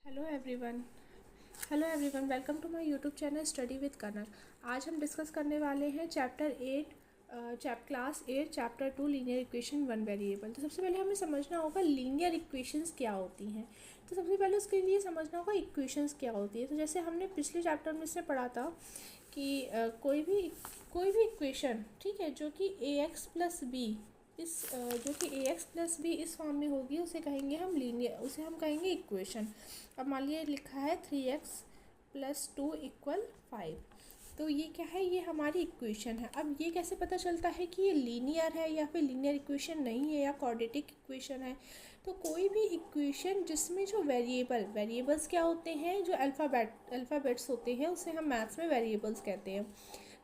Hello everyone. Welcome to my YouTube channel study with Kanak. आज हम discuss करने वाले हैं class 8 chapter 2 linear equation one variable. तो सबसे पहले हमें समझना होगा लीनियर इक्वेशंस क्या होती हैं। तो सबसे पहले उसके लिए समझना होगा इक्वेशंस क्या होती है। तो जैसे हमने पिछले चैप्टर में से पढ़ा था कि कोई भी इक्वेशन, ठीक है, जो कि ए एक्स प्लस बी इस फॉर्म में होगी उसे हम कहेंगे इक्वेशन। अब मान लिया लिखा है 3x+2 = 5। तो ये क्या है, ये हमारी इक्वेशन है। अब ये कैसे पता चलता है कि ये लीनियर है या फिर लीनियर इक्वेशन नहीं है या क्वाड्रेटिक इक्वेशन है। तो कोई भी इक्वेशन जिसमें जो वेरिएबल्स क्या होते हैं, जो अल्फ़ाबेट्स होते हैं, उसे हम मैथ्स में वेरिएबल्स कहते हैं।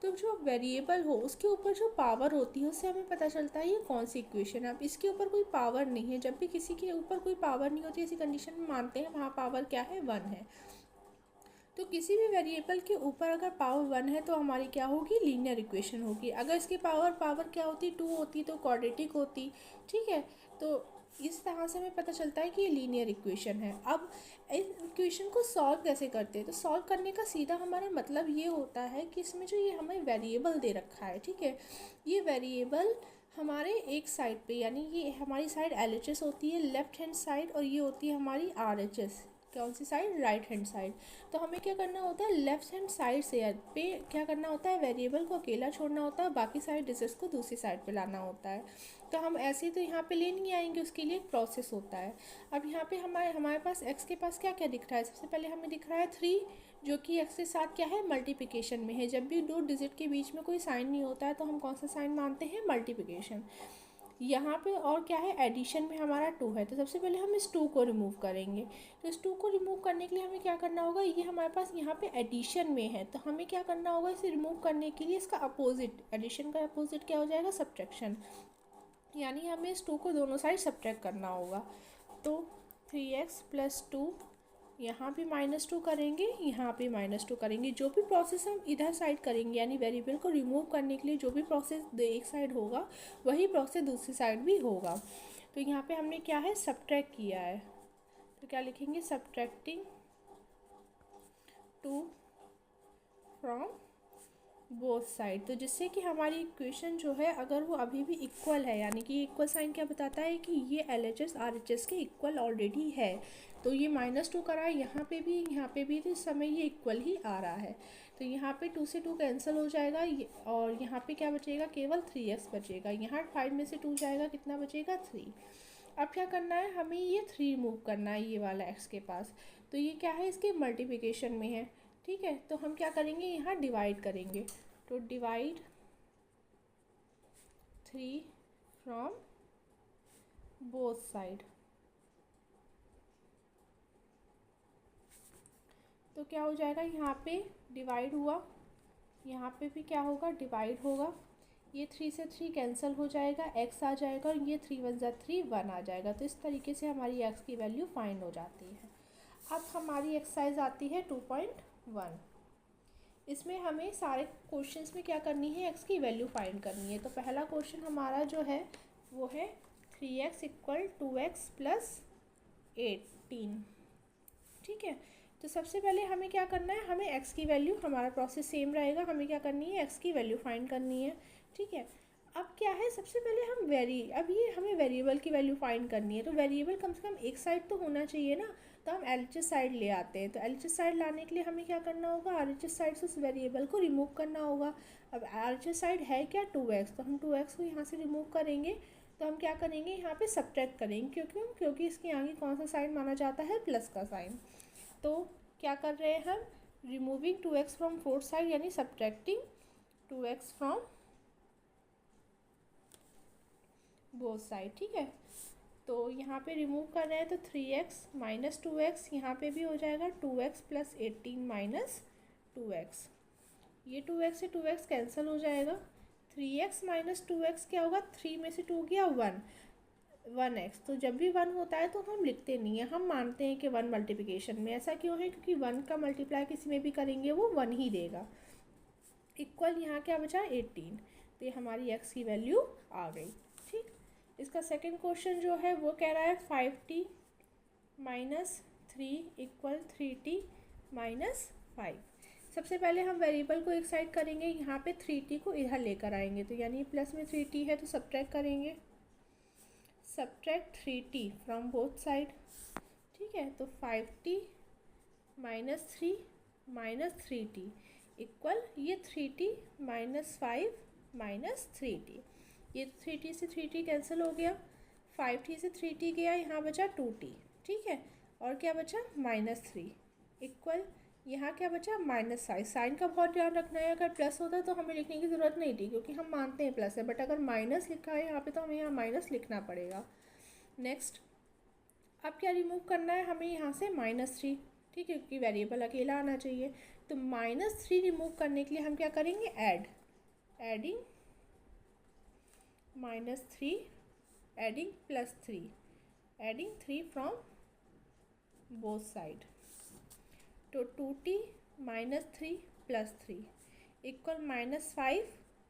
तो जो वेरिएबल हो उसके ऊपर जो पावर होती है उससे हमें पता चलता है ये कौन सी इक्वेशन है। अब इसके ऊपर कोई पावर नहीं है, जब भी किसी के ऊपर कोई पावर नहीं होती ऐसी कंडीशन में मानते हैं वहाँ पावर क्या है, 1 है। तो किसी भी वेरिएबल के ऊपर अगर पावर 1 है तो हमारी क्या होगी, लीनियर इक्वेशन होगी। अगर इसकी पावर क्या होती, 2 होती तो क्वाड्रेटिक होती। ठीक है, तो इस तरह से हमें पता चलता है कि ये लीनियर इक्वेशन है। अब इस इक्वेशन को सॉल्व कैसे करते हैं, तो सॉल्व करने का सीधा हमारा मतलब ये होता है कि इसमें जो ये हमें वेरिएबल दे रखा है, ठीक है, ये वेरिएबल हमारे एक साइड पे, यानी ये हमारी साइड LHS होती है लेफ़्ट हैंड साइड, और ये होती है हमारी RHS, कौन सी साइड, राइट हैंड साइड। तो हमें क्या करना होता है, लेफ़्ट हैंड साइड से पे क्या करना होता है, वेरिएबल को अकेला छोड़ना होता है, बाकी सारे डिजिट्स को दूसरी साइड पे लाना होता है। तो हम ऐसे तो यहाँ पे ले नहीं आएंगे, उसके लिए एक प्रोसेस होता है। अब यहाँ पे हमारे पास x के पास क्या क्या दिख रहा है, सबसे पहले हमें दिख रहा है 3, जो कि x के साथ क्या है, मल्टीप्लिकेशन में है। जब भी दो डिजिट के बीच में कोई साइन नहीं होता है तो हम कौन सा साइन मानते हैं, मल्टीप्लिकेशन। यहाँ पे और क्या है, एडिशन में हमारा 2 है। तो सबसे पहले हम इस 2 को रिमूव करेंगे। तो इस 2 को रिमूव करने के लिए हमें क्या करना होगा, ये हमारे पास यहाँ पे एडिशन में है तो हमें क्या करना होगा, इसे रिमूव करने के लिए इसका अपोजिट, एडिशन का अपोजिट क्या हो जाएगा, सब्ट्रैक्शन। यानी हमें इस 2 को दोनों साइड सब्ट्रैक्ट करना होगा। तो 3x+2, यहाँ भी -2 करेंगे, यहाँ पे -2 करेंगे। जो भी प्रोसेस हम इधर साइड करेंगे, यानी वेरिएबल को रिमूव करने के लिए जो भी प्रोसेस एक साइड होगा वही प्रोसेस दूसरी साइड भी होगा। तो यहाँ पे हमने क्या है, सब्ट्रैक्ट किया है। तो क्या लिखेंगे, सब्ट्रैक्टिंग 2 फ्रॉम बोथ साइड। तो जिससे कि हमारी इक्वेशन जो है अगर वो अभी भी इक्वल है, यानी कि इक्वल साइन क्या बताता है कि ये LHS RHS के इक्वल ऑलरेडी है। तो ये -2 करा है, यहाँ पे भी तो इस समय ये इक्वल ही आ रहा है। तो यहाँ पे 2 से 2 कैंसिल हो जाएगा, और यहाँ पे क्या बचेगा, केवल 3x बचेगा। यहाँ 5 में से 2 जाएगा, कितना बचेगा, 3। अब क्या करना है, हमें ये 3 मूव करना है ये वाला x के पास। तो ये क्या है, इसके मल्टीप्लिकेशन में है। ठीक है, तो हम क्या करेंगे, यहाँ डिवाइड करेंगे। तो डिवाइड 3 फ्रॉम बोथ साइड। तो क्या हो जाएगा, यहाँ पे डिवाइड हुआ, यहाँ पे भी क्या होगा, डिवाइड होगा। ये 3 से 3 कैंसिल हो जाएगा, x आ जाएगा, और ये 3 × 3 1 आ जाएगा। तो इस तरीके से हमारी x की वैल्यू फाइंड हो जाती है। अब हमारी एक्सरसाइज आती है 2.1। इसमें हमें सारे क्वेश्चंस में क्या करनी है, x की वैल्यू फाइंड करनी है। तो पहला क्वेश्चन हमारा जो है वो है 3x = 2x + 18। ठीक है, तो सबसे पहले हमें क्या करना है, हमें x की वैल्यू, हमारा प्रोसेस सेम रहेगा, हमें क्या करनी है, x की वैल्यू फाइंड करनी है। ठीक है, अब क्या है, सबसे पहले अब ये हमें वेरिएबल की वैल्यू फाइंड करनी है। तो वेरिएबल कम से कम एक साइड तो होना चाहिए ना। तो हम LHS साइड ले आते हैं। तो LHS साइड लाने के लिए हमें क्या करना होगा, RHS साइड से उस वेरिएबल को रिमूव करना होगा। अब RHS साइड है क्या, 2x, तो हम 2x को यहाँ से रिमूव करेंगे। तो हम क्या करेंगे, यहाँ पे सब्ट्रैक्ट करेंगे, क्योंकि इसके आगे कौन सा साइन माना जाता है, प्लस का साइन। तो क्या कर रहे हैं हम, removing 2x from fourth side, यानी subtracting 2x from both side. ठीक है, तो यहाँ पे रिमूव कर रहे हैं तो 3x - 2x, यहाँ पे भी हो जाएगा 2x + 18 - 2x। ये 2x से 2x कैंसिल हो जाएगा। 3x - 2x क्या होगा, 3 में से 2 गया 1x। तो जब भी 1 होता है तो हम लिखते नहीं हैं, हम मानते हैं कि 1 मल्टीप्लिकेशन में। ऐसा क्यों है, क्योंकि 1 का मल्टीप्लाई किसी में भी करेंगे वो 1 ही देगा। इक्वल यहाँ क्या बचा, 18। तो ये हमारी x की वैल्यू आ गई। ठीक, इसका सेकंड क्वेश्चन जो है वो कह रहा है 5t - 3 इक्वल 3t माइनस 5। सबसे पहले हम वेरिएबल को एक साइड करेंगे, यहाँ पे 3t को इधर लेकर आएंगे, तो यानी प्लस में 3t है तो सब्ट्रैक्ट करेंगे, subtract 3t from both side. ठीक है, तो 5t minus 3 minus 3t equal ये 3t माइनस 5 माइनस 3t, ये 3t से 3t कैंसिल हो गया, 5t से 3t गया, यहाँ बचा 2t। ठीक है, और क्या बचा -3 इक्वल यहाँ क्या बचा -5। साइन का बहुत ध्यान रखना है, अगर प्लस होता तो हमें लिखने की ज़रूरत नहीं थी क्योंकि हम मानते हैं प्लस है, बट अगर माइनस लिखा है यहाँ पे तो हमें यहाँ माइनस लिखना पड़ेगा। नेक्स्ट अब क्या रिमूव करना है हमें यहाँ से -3। ठीक है, क्योंकि वेरिएबल अकेला आना चाहिए, तो -3 रिमूव करने के लिए हम क्या करेंगे, adding -3 adding +3 adding 3 from both side, तो 2t minus 3 plus 3 equal -5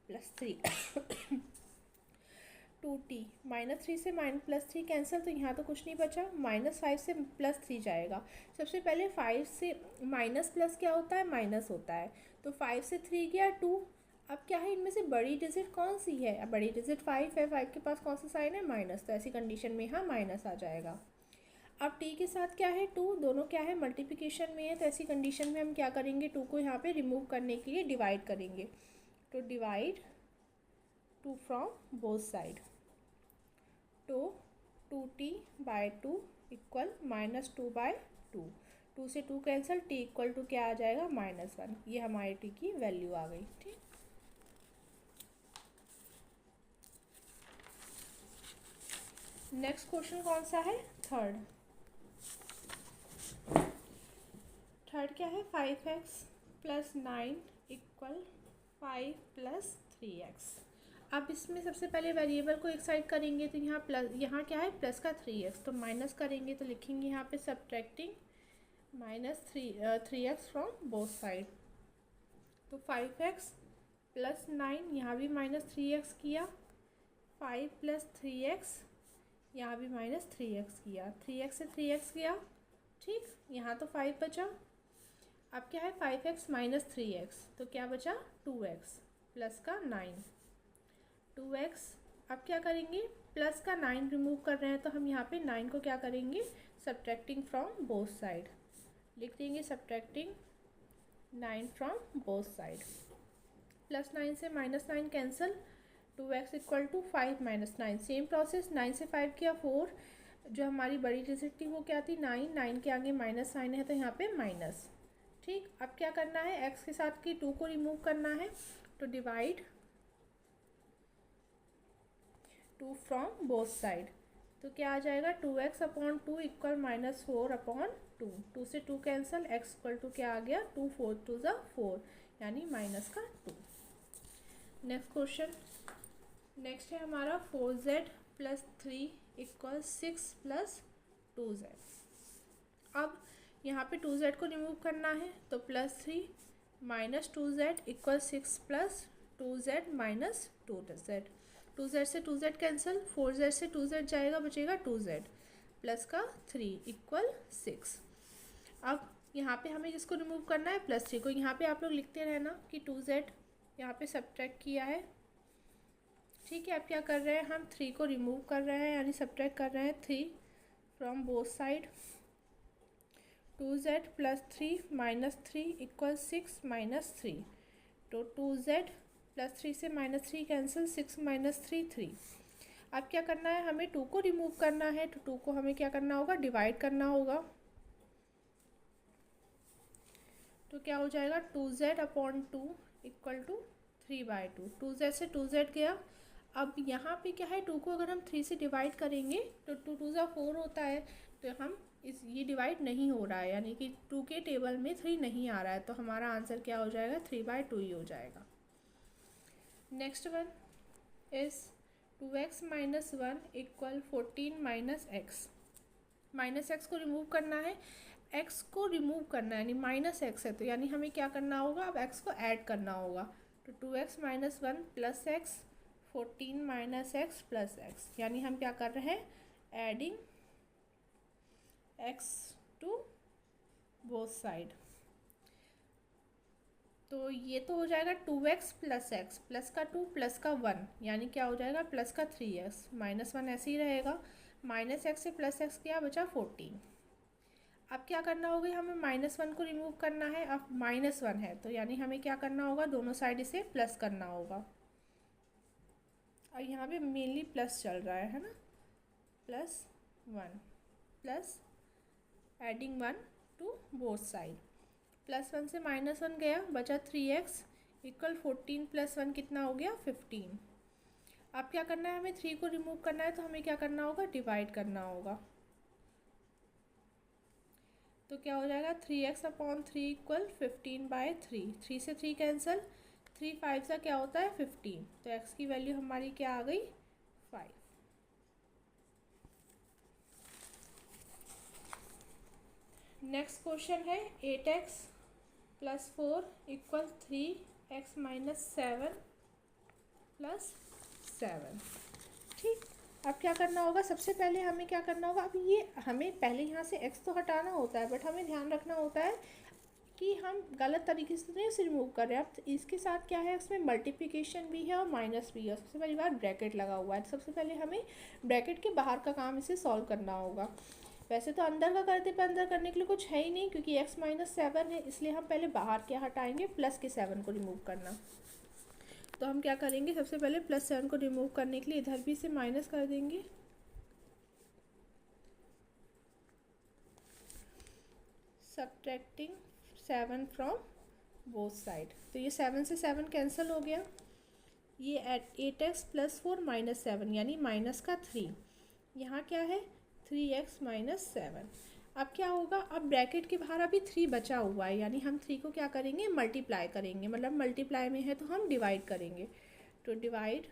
+ 3 2t -3 से +3 कैंसिल, तो यहाँ तो कुछ नहीं बचा, -5 से +3 जाएगा। सबसे पहले 5 से माइनस प्लस क्या होता है, माइनस होता है, तो 5 से 3 गया 2। अब क्या है, इनमें से बड़ी डिजिट कौन सी है, अब बड़ी डिजिट 5 है, 5 के पास कौन सा साइन है, माइनस, तो ऐसी कंडीशन में यहाँ माइनस आ जाएगा। अब t के साथ क्या है, 2, दोनों क्या है, मल्टीप्लिकेशन में है, तो ऐसी कंडीशन में हम क्या करेंगे, 2 को यहाँ पे रिमूव करने के लिए डिवाइड करेंगे, तो डिवाइड 2 फ्रॉम बोथ साइड, तो 2t/2 इक्वल -2/2, 2 से 2 कैंसिल, t इक्वल टू क्या आ जाएगा, -1। ये हमारे t की वैल्यू आ गई। ठीक, नेक्स्ट क्वेश्चन कौन सा है, थर्ड क्या है, 5x + 9 इक्वल 5 + 3x। अब इसमें सबसे पहले वेरिएबल को एक साइड करेंगे, तो यहाँ प्लस, यहाँ क्या है, प्लस का 3x, तो माइनस करेंगे, तो लिखेंगे यहाँ पे subtracting -3x from both side, तो 5x + 9, यहाँ भी -3x किया, 5 + 3x, यहाँ भी -3x किया, 3x से 3x गया। ठीक, यहाँ तो 5 बचा, अब क्या है, 5x - 3x, तो क्या बचा, 2x प्लस का 9, 2x। अब क्या करेंगे, प्लस का 9 रिमूव कर रहे हैं, तो हम यहाँ पे 9 को क्या करेंगे, सब्ट्रैक्टिंग फ्रॉम बोथ साइड, लिख देंगे सब्ट्रैक्टिंग 9 फ्रॉम बोथ साइड, +9 से -9 cancel, 2x equal to 5 - 9, same process, 9 से 5 किया 4, जो हमारी बड़ी डिजिट थी वो क्या थी, 9 के आगे माइनस साइन है, तो यहाँ पे माइनस। ठीक, अब क्या करना है, x के साथ की 2 को रिमूव करना है, तो डिवाइड 2 फ्रॉम बोथ साइड, तो क्या आ जाएगा, 2x/2 इक्वल -4/2, 2 से 2 कैंसिल, x इक्वल टू क्या आ गया, 2 4 2 ज़ा 4, यानी -2। नेक्स्ट क्वेश्चन, नेक्स्ट है हमारा 4z + 3 इक्वल 6 + 2z। अब यहाँ पे 2z को रिमूव करना है, तो +3 - 2z equal 6 + 2z - 2z, 2z से 2z कैंसिल, 4z से 2z जाएगा, बचेगा 2z प्लस का 3 इक्वल 6। अब यहाँ पे हमें किसको रिमूव करना है, +3 को, यहाँ पे आप लोग लिखते रहना कि 2z यहाँ पे सब्ट्रैक्ट किया है। ठीक है, अब क्या कर रहे हैं, हम 3 को रिमूव कर रहे हैं, यानी सब्ट्रैक्ट कर रहे हैं 3 from both side, 2z + 3 - 3 equal 6 - 3, तो 2z + 3 से -3 कैंसिल, 6 - 3 3। अब क्या करना है, हमें 2 को रिमूव करना है, तो 2 को हमें क्या करना होगा, डिवाइड करना होगा, तो क्या हो जाएगा, 2z/2 इक्वल टू 3/2, 2z से 2z गया। अब यहाँ पे क्या है, 2 को अगर हम 3 से डिवाइड करेंगे तो 2 2 ज़ा 4 होता है, तो हम ये डिवाइड नहीं हो रहा है, यानी कि 2 के टेबल में 3 नहीं आ रहा है, तो हमारा आंसर क्या हो जाएगा, 3/2 ही हो जाएगा। Next one is 2x - 1 equal 14 - x, -x को रिमूव करना है, x को रिमूव करना है, यानी -x है, तो यानी हमें क्या करना होगा, अब x को ऐड करना होगा, तो 2x - 1 + x, 14 - x + x, यानी हम क्या कर रहे हैं, adding x to both side. तो ये तो हो जाएगा 2x प्लस एक्स, प्लस का 2 प्लस का 1, यानी क्या हो जाएगा प्लस का 3x, -1 ऐसे ही रहेगा। माइनस एक्स से प्लस एक्स क्या बचा 14। अब क्या करना होगा, हमें -1 को रिमूव करना है। अब -1 है तो यानी हमें क्या करना होगा, दोनों साइड इसे प्लस करना होगा। और यहाँ पे मेनली प्लस चल रहा है ना, +1 plus adding 1 to both side. +1 से -1 गया, बचा 3x इक्वल 14 + 1 कितना हो गया 15। अब क्या करना है, हमें 3 को रिमूव करना है तो हमें क्या करना होगा, डिवाइड करना होगा। तो क्या हो जाएगा 3x/3 इक्वल 15/3। 3 से 3 कैंसिल, 3 5 का क्या होता है 15। तो x की वैल्यू हमारी क्या आ गई 5। नेक्स्ट क्वेश्चन है 8x + 4 इक्वल 3x - 7 + 7। ठीक, अब क्या करना होगा, सबसे पहले हमें क्या करना होगा, अब ये हमें पहले यहाँ से x तो हटाना होता है, बट हमें ध्यान रखना होता है कि हम गलत तरीके से नहीं उसे रिमूव कर रहे हैं। अब इसके साथ क्या है, इसमें मल्टीप्लिकेशन भी है और माइनस भी है। सबसे पहली बात ब्रैकेट लगा हुआ है, तो सबसे पहले हमें ब्रैकेट के बाहर का काम इसे सॉल्व करना होगा। वैसे तो अंदर का करते पर अंदर करने के लिए कुछ है ही नहीं, क्योंकि x - 7 है, इसलिए हम पहले बाहर क्या हटाएंगे, प्लस के 7 को रिमूव करना। तो हम क्या करेंगे, सबसे पहले +7 को रिमूव करने के लिए इधर भी इसे माइनस कर देंगे। सब्ट्रैक्टिंग 7 फ्रॉम बोथ साइड, तो ये 7 से 7 कैंसिल हो गया। ये 8x + 4 - 7 यानी -3। यहाँ क्या है 3x - 7। अब क्या होगा, अब ब्रैकेट के बाहर अभी 3 बचा हुआ है, यानी हम 3 को क्या करेंगे, मल्टीप्लाई करेंगे। मतलब मल्टीप्लाई में है तो हम डिवाइड करेंगे। तो डिवाइड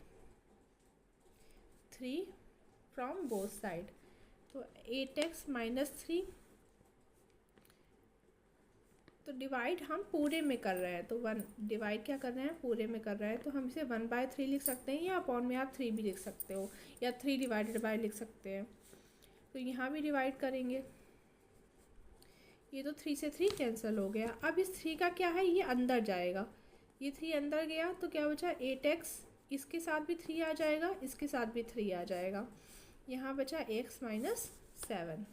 3 फ्रॉम बोथ साइड, तो 8x - 3। तो डिवाइड हम पूरे में कर रहे हैं, तो 1 डिवाइड क्या कर रहे हैं, पूरे में कर रहे हैं, तो हम इसे 1/3 लिख सकते हैं, या अपॉन में आप 3 भी लिख सकते हो, या 3 डिवाइडेड बाय लिख सकते हैं। तो यहाँ भी डिवाइड करेंगे, ये तो 3 से 3 कैंसिल हो गया। अब इस 3 का क्या है, ये अंदर जाएगा, ये 3 अंदर गया तो क्या बचा 8x, इसके साथ भी 3 आ जाएगा, इसके साथ भी 3 आ जाएगा। यहाँ बचा x - 7।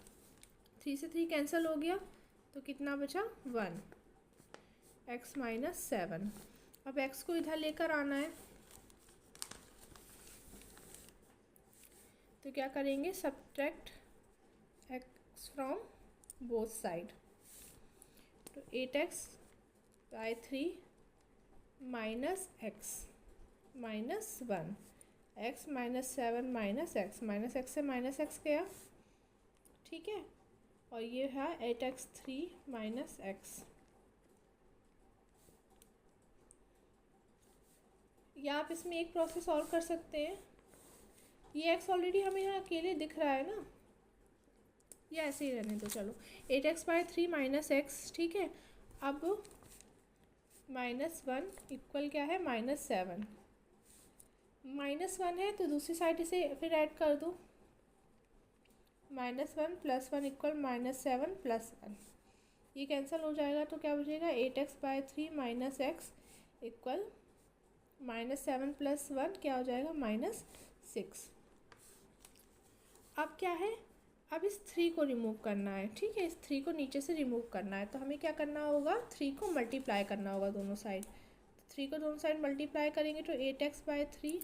3 से 3 कैंसिल हो गया तो कितना बचा 1, x - 7। अब x को इधर लेकर आना है, तो क्या करेंगे, subtract x from both side. तो 8x/3 minus x -1, x - 7 - x से -x गया, ठीक है। और ये है 8x3 - x। या आप इसमें एक प्रोसेस और कर सकते हैं, ये x ऑलरेडी हमें यहाँ अकेले दिख रहा है ना, ये ऐसे ही रहने दो, चलो 8x/3 - x, ठीक है। अब -1 इक्वल क्या है -7, -1 है तो दूसरी साइड इसे फिर ऐड कर दो, -1 + 1 इक्वल -7 + 1, ये कैंसिल हो जाएगा तो क्या बचेगा 8x/3 - x इक्वल -7 + 1 क्या हो जाएगा -6। अब क्या है, अब इस 3 को रिमूव करना है, ठीक है, इस 3 को नीचे से रिमूव करना है। तो हमें क्या करना होगा, 3 को मल्टीप्लाई करना होगा दोनों साइड। तो 3 को दोनों साइड मल्टीप्लाई करेंगे तो 8x/3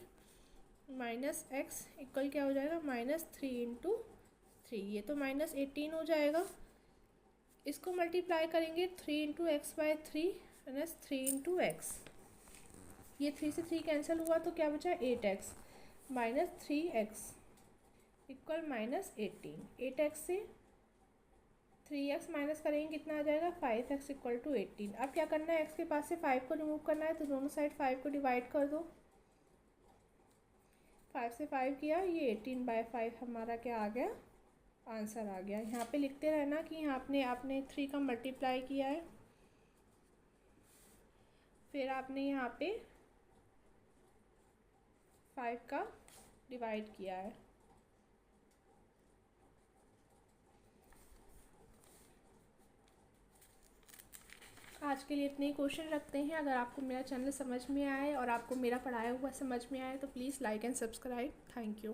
- x इक्वल क्या हो जाएगा -3 × 3, ये तो -18 हो जाएगा। इसको मल्टीप्लाई करेंगे 3 × x/3 - 3 × x, ये 3 से 3 कैंसिल हुआ तो क्या बचा 8x - 3x इक्वल -18। 8x से 3x माइनस करेंगे कितना आ जाएगा 5x इक्वल टू 18। अब क्या करना है, x के पास से 5 को रिमूव करना है, तो दोनों साइड 5 को डिवाइड कर दो। 5 से 5 किया, ये 18/5 हमारा क्या आ गया, आंसर आ गया। यहाँ पे लिखते रहना कि यहाँ आपने 3 का मल्टीप्लाई किया है, फिर आपने यहाँ पे 5 का डिवाइड किया है। आज के लिए इतने ही क्वेश्चन रखते हैं। अगर आपको मेरा चैनल समझ में आए और आपको मेरा पढ़ाया हुआ समझ में आए तो please like and subscribe. Thank you.